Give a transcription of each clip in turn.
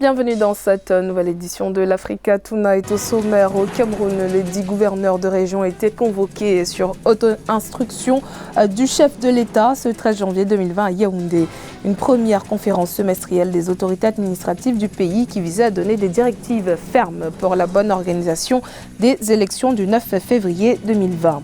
Bienvenue dans cette nouvelle édition de l'Africa Tonight. Au sommaire, au Cameroun, les 10 gouverneurs de région étaient convoqués sur auto-instruction du chef de l'État ce 13 janvier 2020 à Yaoundé. Une première conférence semestrielle des autorités administratives du pays qui visait à donner des directives fermes pour la bonne organisation des élections du 9 février 2020.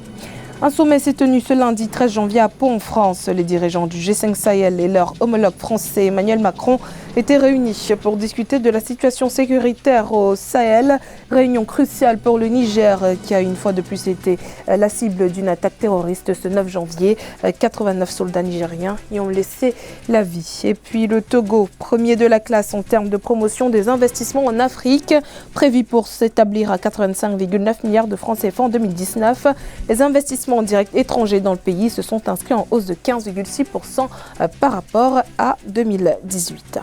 Un sommet s'est tenu ce lundi 13 janvier à Pau en France. Les dirigeants du G5 Sahel et leur homologue français Emmanuel Macron étaient réunis pour discuter de la situation sécuritaire au Sahel. Réunion cruciale pour le Niger qui a une fois de plus été la cible d'une attaque terroriste ce 9 janvier. 89 soldats nigériens y ont laissé la vie. Et puis le Togo, premier de la classe en termes de promotion des investissements en Afrique, prévu pour s'établir à 85,9 milliards de francs CFA en 2019. Les investissements directs étrangers dans le pays se sont inscrits en hausse de 15,6% par rapport à 2018.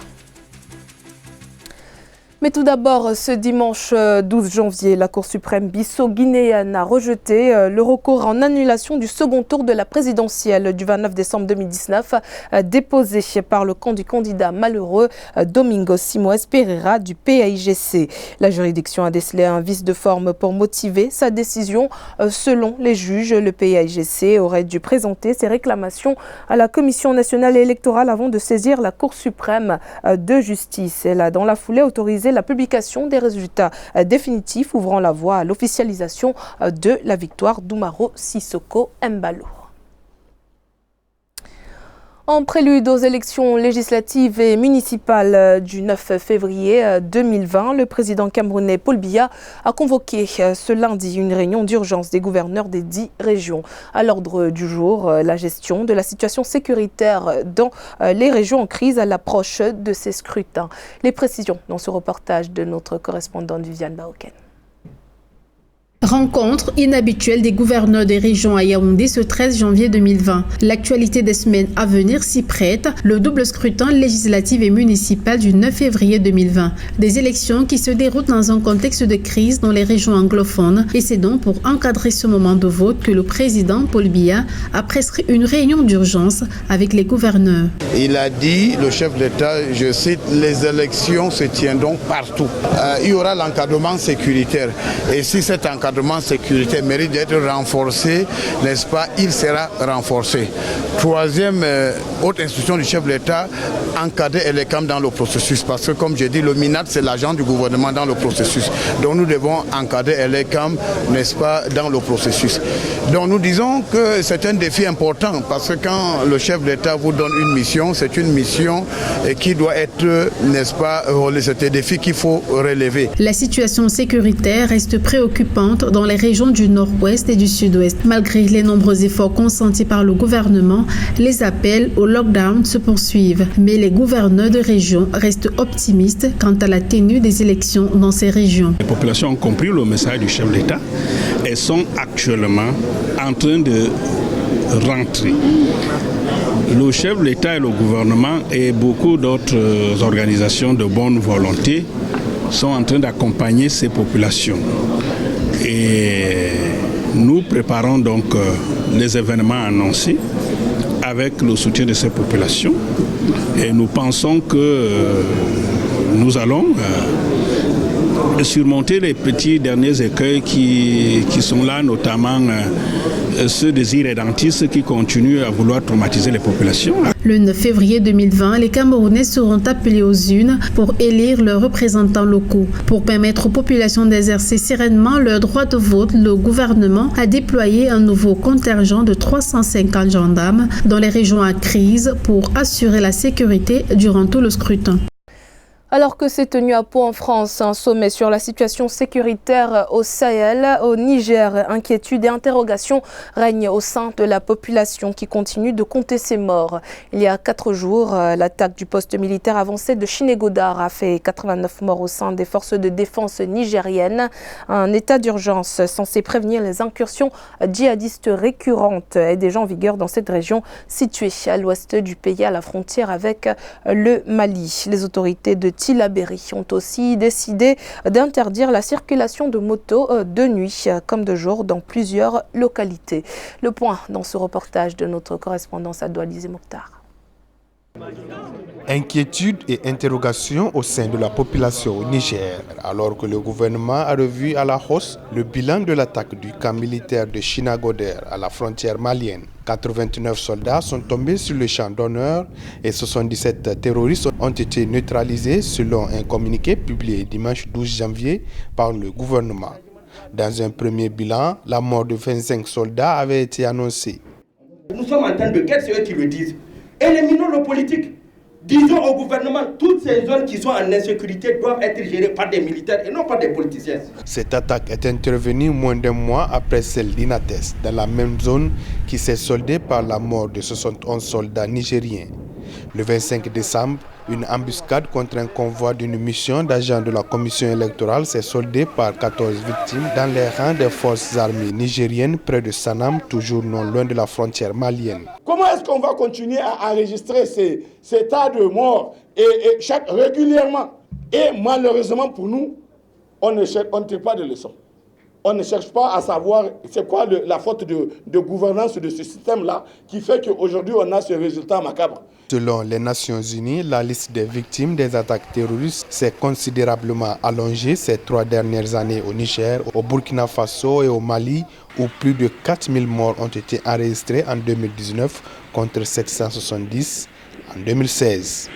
Mais tout d'abord, ce dimanche 12 janvier, la Cour suprême bissau-guinéenne a rejeté le recours en annulation du second tour de la présidentielle du 29 décembre 2019 déposé par le camp du candidat malheureux Domingos Simoes Pereira du PAIGC. La juridiction a décelé un vice de forme pour motiver sa décision. Selon les juges, le PAIGC aurait dû présenter ses réclamations à la Commission nationale électorale avant de saisir la Cour suprême de justice. Elle a dans la foulée autorisé la publication des résultats définitifs ouvrant la voie à l'officialisation de la victoire d'Oumaro Sissoko Embalo. En prélude aux élections législatives et municipales du 9 février 2020, le président camerounais Paul Biya a convoqué ce lundi une réunion d'urgence des gouverneurs des 10 régions. À l'ordre du jour, la gestion de la situation sécuritaire dans les régions en crise à l'approche de ces scrutins. Les précisions dans ce reportage de notre correspondante Viviane Baoken. Rencontre inhabituelle des gouverneurs des régions à Yaoundé ce 13 janvier 2020. L'actualité des semaines à venir s'y prête, le double scrutin législatif et municipal du 9 février 2020. Des élections qui se déroulent dans un contexte de crise dans les régions anglophones et c'est donc pour encadrer ce moment de vote que le président Paul Biya a prescrit une réunion d'urgence avec les gouverneurs. Il a dit, le chef de l'État, je cite, les élections se tiendront partout. Il y aura l'encadrement sécuritaire et si cet encadrement sécurité mérite d'être renforcé, n'est-ce pas, il sera renforcé. Troisième autre instruction du chef de l'État, encadrer ELECAM dans le processus, parce que comme j'ai dit, le MINAT c'est l'agent du gouvernement dans le processus. Donc nous devons encadrer ELECAM, n'est-ce pas, dans le processus. Donc nous disons que c'est un défi important, parce que quand le chef de l'État vous donne une mission, c'est une mission qui doit être, n'est-ce pas, c'est un défi qu'il faut relever. La situation sécuritaire reste préoccupante dans les régions du nord-ouest et du sud-ouest. Malgré les nombreux efforts consentis par le gouvernement, les appels au lockdown se poursuivent. Mais les gouverneurs de région restent optimistes quant à la tenue des élections dans ces régions. Les populations ont compris le message du chef de l'État et sont actuellement en train de rentrer. Le chef de l'État et le gouvernement et beaucoup d'autres organisations de bonne volonté sont en train d'accompagner ces populations. Et nous préparons donc les événements annoncés avec le soutien de ces populations. Et nous pensons que nous allons surmonter les petits derniers écueils qui sont là, notamment ceux des irrédentistes qui continuent à vouloir traumatiser les populations. Le 9 février 2020, les Camerounais seront appelés aux urnes pour élire leurs représentants locaux. Pour permettre aux populations d'exercer sereinement leur droit de vote, le gouvernement a déployé un nouveau contingent de 350 gendarmes dans les régions à crise pour assurer la sécurité durant tout le scrutin. Alors que s'est tenu à Pau en France un sommet sur la situation sécuritaire au Sahel, au Niger, inquiétude et interrogation règnent au sein de la population qui continue de compter ses morts. Il y a 4 jours, l'attaque du poste militaire avancé de Chinégodar a fait 89 morts au sein des forces de défense nigériennes. Un état d'urgence censé prévenir les incursions djihadistes récurrentes est déjà en vigueur dans cette région située à l'ouest du pays à la frontière avec le Mali. Les autorités de Tillabéri ont aussi décidé d'interdire la circulation de motos de nuit comme de jour dans plusieurs localités. Le point dans ce reportage de notre correspondance à Doualizé Mokhtar. Inquiétude et interrogation au sein de la population au Niger, alors que le gouvernement a revu à la hausse le bilan de l'attaque du camp militaire de Chinagoder à la frontière malienne. 89 soldats sont tombés sur le champ d'honneur et 77 terroristes ont été neutralisés selon un communiqué publié dimanche 12 janvier par le gouvernement. Dans un premier bilan, la mort de 25 soldats avait été annoncée. Nous sommes en temps de guerre, c'est eux qui le disent. Éliminons le politique. Disons au gouvernement, toutes ces zones qui sont en insécurité doivent être gérées par des militaires et non par des politiciens. Cette attaque est intervenue moins d'un mois après celle d'Inates, dans la même zone qui s'est soldée par la mort de 71 soldats nigériens. Le 25 décembre, une embuscade contre un convoi d'une mission d'agents de la commission électorale s'est soldée par 14 victimes dans les rangs des forces armées nigériennes près de Sanam, toujours non loin de la frontière malienne. Comment est-ce qu'on va continuer à enregistrer ces tas de morts régulièrement? Et malheureusement pour nous, on ne tire pas de leçons. On ne cherche pas à savoir c'est quoi la faute de gouvernance de ce système-là qui fait qu'aujourd'hui on a ce résultat macabre. Selon les Nations Unies, la liste des victimes des attaques terroristes s'est considérablement allongée ces 3 dernières années au Niger, au Burkina Faso et au Mali, où plus de 4000 morts ont été enregistrés en 2019 contre 770 en 2016.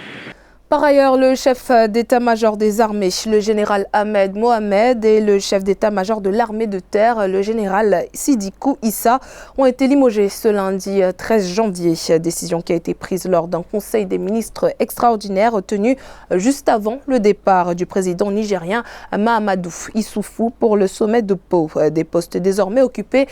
Par ailleurs, le chef d'état-major des armées, le général Ahmed Mohamed, et le chef d'état-major de l'armée de terre, le général Sidikou Issa, ont été limogés ce lundi 13 janvier. Décision qui a été prise lors d'un conseil des ministres extraordinaire tenu juste avant le départ du président nigérien Mahamadou Issoufou pour le sommet de Pau. Des postes désormais occupés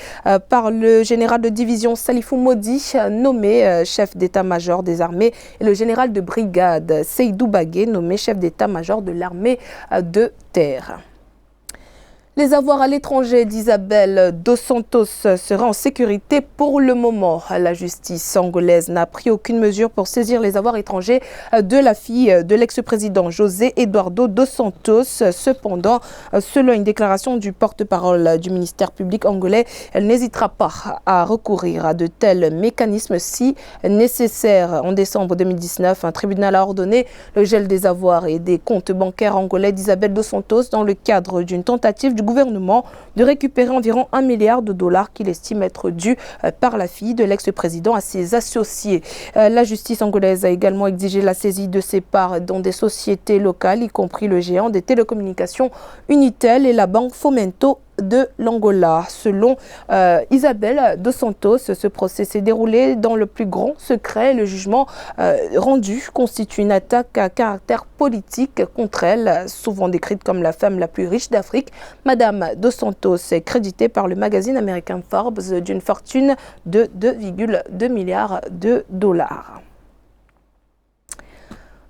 par le général de division Salifou Modi, nommé chef d'état-major des armées, et le général de brigade Seydou Bagué, nommé chef d'état-major de l'armée de terre. Les avoirs à l'étranger d'Isabel Dos Santos seraient en sécurité pour le moment. La justice angolaise n'a pris aucune mesure pour saisir les avoirs étrangers de la fille de l'ex-président José Eduardo Dos Santos. Cependant, selon une déclaration du porte-parole du ministère public angolais, elle n'hésitera pas à recourir à de tels mécanismes si nécessaire. En décembre 2019, un tribunal a ordonné le gel des avoirs et des comptes bancaires angolais d'Isabel Dos Santos dans le cadre d'une tentative du gouvernement de récupérer environ $1 milliard qu'il estime être dû par la fille de l'ex-président à ses associés. La justice angolaise a également exigé la saisie de ses parts dans des sociétés locales, y compris le géant des télécommunications Unitel et la banque Fomento de l'Angola. Selon Isabel Dos Santos, ce procès s'est déroulé dans le plus grand secret. Le jugement rendu constitue une attaque à caractère politique contre elle, souvent décrite comme la femme la plus riche d'Afrique. Madame Dos Santos est créditée par le magazine américain Forbes d'une fortune de 2,2 milliards de dollars.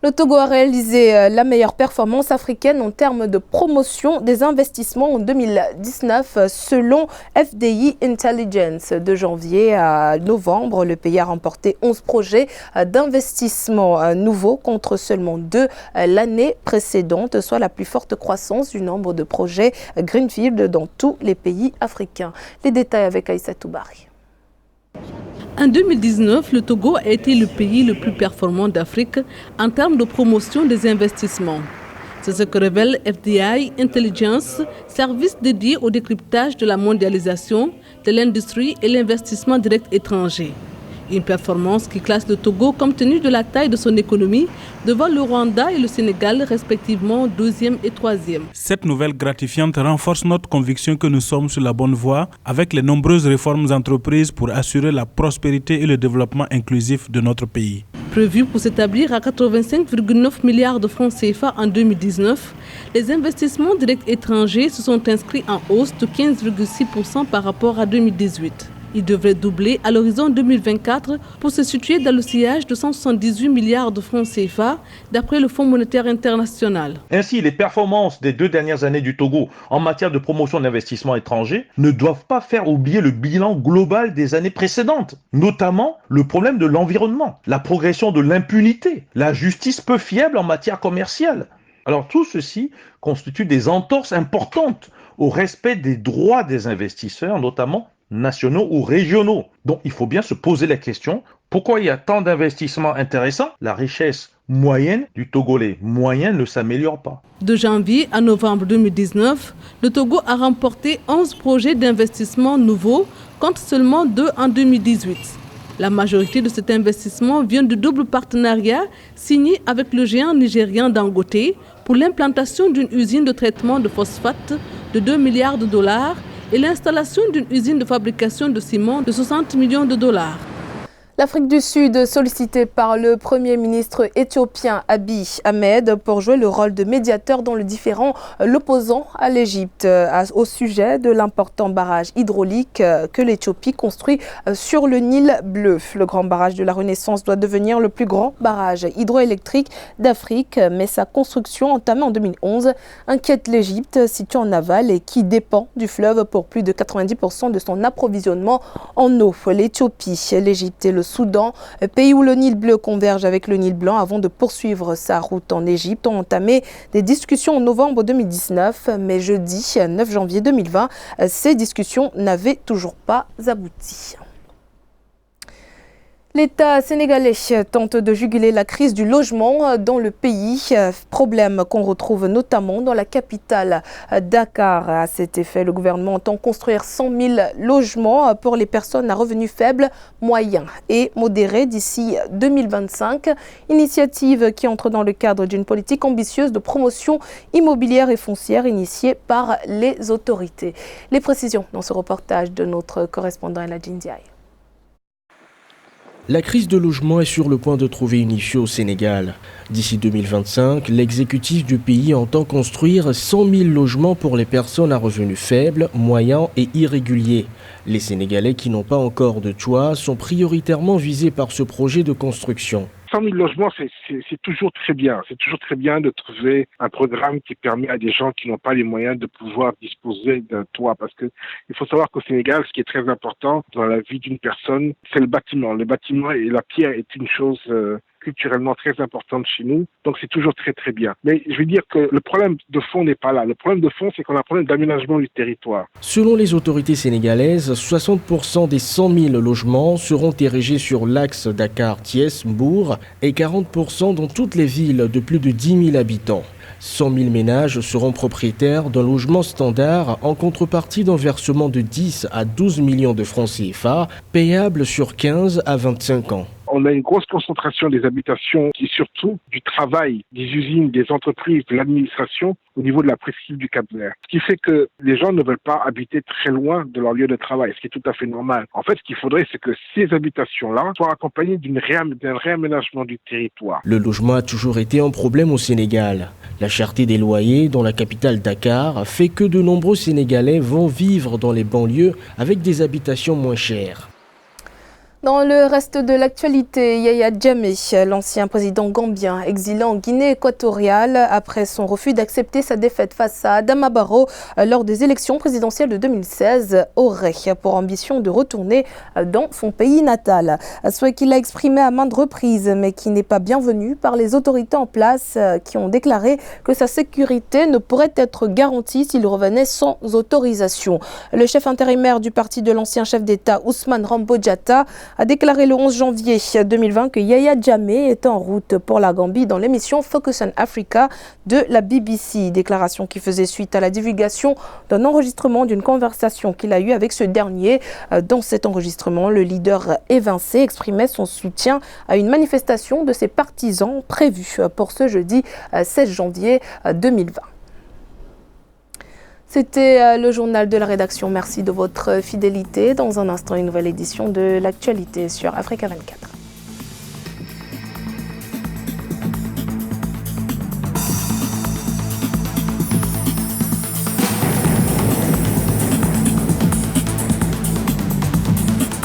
Le Togo a réalisé la meilleure performance africaine en termes de promotion des investissements en 2019 selon FDI Intelligence. De janvier à novembre, le pays a remporté 11 projets d'investissement nouveaux contre seulement 2 l'année précédente, soit la plus forte croissance du nombre de projets Greenfield dans tous les pays africains. Les détails avec Aïssa Toubari. En 2019, le Togo a été le pays le plus performant d'Afrique en termes de promotion des investissements. C'est ce que révèle FDI Intelligence, service dédié au décryptage de la mondialisation, de l'industrie et l'investissement direct étranger. Une performance qui classe le Togo compte tenu de la taille de son économie devant le Rwanda et le Sénégal respectivement 2e et 3e. Cette nouvelle gratifiante renforce notre conviction que nous sommes sur la bonne voie avec les nombreuses réformes entreprises pour assurer la prospérité et le développement inclusif de notre pays. Prévu pour s'établir à 85,9 milliards de francs CFA en 2019, les investissements directs étrangers se sont inscrits en hausse de 15,6% par rapport à 2018. Il devrait doubler à l'horizon 2024 pour se situer dans le sillage de 178 milliards de francs CFA, d'après le Fonds monétaire international. Ainsi, les performances des 2 dernières années du Togo en matière de promotion d'investissements étrangers ne doivent pas faire oublier le bilan global des années précédentes, notamment le problème de l'environnement, la progression de l'impunité, la justice peu fiable en matière commerciale. Alors tout ceci constitue des entorses importantes au respect des droits des investisseurs, notamment nationaux ou régionaux. Donc il faut bien se poser la question, pourquoi il y a tant d'investissements intéressants? La richesse moyenne du Togolais moyen ne s'améliore pas. De janvier à novembre 2019, le Togo a remporté 11 projets d'investissement nouveaux, contre seulement 2 en 2018. La majorité de cet investissement vient du double partenariat signé avec le géant nigérian Dangote pour l'implantation d'une usine de traitement de phosphate de 2 milliards de dollars et l'installation d'une usine de fabrication de ciment de 60 millions de dollars. L'Afrique du Sud, sollicitée par le Premier ministre éthiopien Abiy Ahmed pour jouer le rôle de médiateur dans le différend l'opposant à l'Égypte au sujet de l'important barrage hydraulique que l'Éthiopie construit sur le Nil bleu. Le grand barrage de la Renaissance doit devenir le plus grand barrage hydroélectrique d'Afrique, mais sa construction entamée en 2011 inquiète l'Égypte, située en aval et qui dépend du fleuve pour plus de 90% de son approvisionnement en eau. L'Éthiopie, l'Égypte et le Soudan, pays où le Nil bleu converge avec le Nil blanc avant de poursuivre sa route en Égypte, ont entamé des discussions en novembre 2019, mais jeudi 9 janvier 2020, ces discussions n'avaient toujours pas abouti. L'État sénégalais tente de juguler la crise du logement dans le pays, problème qu'on retrouve notamment dans la capitale Dakar. À cet effet, le gouvernement entend construire 100 000 logements pour les personnes à revenus faibles, moyens et modérés d'ici 2025. Initiative qui entre dans le cadre d'une politique ambitieuse de promotion immobilière et foncière initiée par les autorités. Les précisions dans ce reportage de notre correspondant Eladji Ndiaye. La crise de logement est sur le point de trouver une issue au Sénégal. D'ici 2025, l'exécutif du pays entend construire 100 000 logements pour les personnes à revenus faibles, moyens et irréguliers. Les Sénégalais qui n'ont pas encore de toit sont prioritairement visés par ce projet de construction. 100 000 logements, c'est toujours très bien. C'est toujours très bien de trouver un programme qui permet à des gens qui n'ont pas les moyens de pouvoir disposer d'un toit. Parce que il faut savoir qu'au Sénégal, ce qui est très important dans la vie d'une personne, c'est le bâtiment. Le bâtiment et la pierre est une chose culturellement très importante chez nous. Donc c'est toujours très très bien. Mais je veux dire que le problème de fond n'est pas là. Le problème de fond, c'est qu'on a un problème d'aménagement du territoire. Selon les autorités sénégalaises, 60% des 100 000 logements seront érigés sur l'axe Dakar-Thiès-Mbour et 40% dans toutes les villes de plus de 10 000 habitants. 100 000 ménages seront propriétaires d'un logement standard en contrepartie d'un versement de 10 à 12 millions de francs CFA, payable sur 15 à 25 ans. On a une grosse concentration des habitations et surtout du travail, des usines, des entreprises, de l'administration au niveau de la presqu'île du Cap-Vert. Ce qui fait que les gens ne veulent pas habiter très loin de leur lieu de travail, ce qui est tout à fait normal. En fait, ce qu'il faudrait, c'est que ces habitations-là soient accompagnées d'un réaménagement du territoire. Le logement a toujours été un problème au Sénégal. La cherté des loyers dans la capitale Dakar fait que de nombreux Sénégalais vont vivre dans les banlieues avec des habitations moins chères. Dans le reste de l'actualité, Yaya Jammeh, l'ancien président gambien exilé en Guinée équatoriale après son refus d'accepter sa défaite face à Adama Barrow lors des élections présidentielles de 2016, aurait pour ambition de retourner dans son pays natal. Souhait qu'il a exprimé à maintes reprises, mais qui n'est pas bienvenu par les autorités en place qui ont déclaré que sa sécurité ne pourrait être garantie s'il revenait sans autorisation. Le chef intérimaire du parti de l'ancien chef d'État, Ousmane Rambo-Diatta, a déclaré le 11 janvier 2020 que Yaya Jammeh est en route pour la Gambie dans l'émission Focus on Africa de la BBC. Déclaration qui faisait suite à la divulgation d'un enregistrement d'une conversation qu'il a eue avec ce dernier. Dans cet enregistrement, le leader évincé exprimait son soutien à une manifestation de ses partisans prévue pour ce jeudi 16 janvier 2020. C'était le journal de la rédaction. Merci de votre fidélité. Dans un instant, une nouvelle édition de l'actualité sur Africa 24.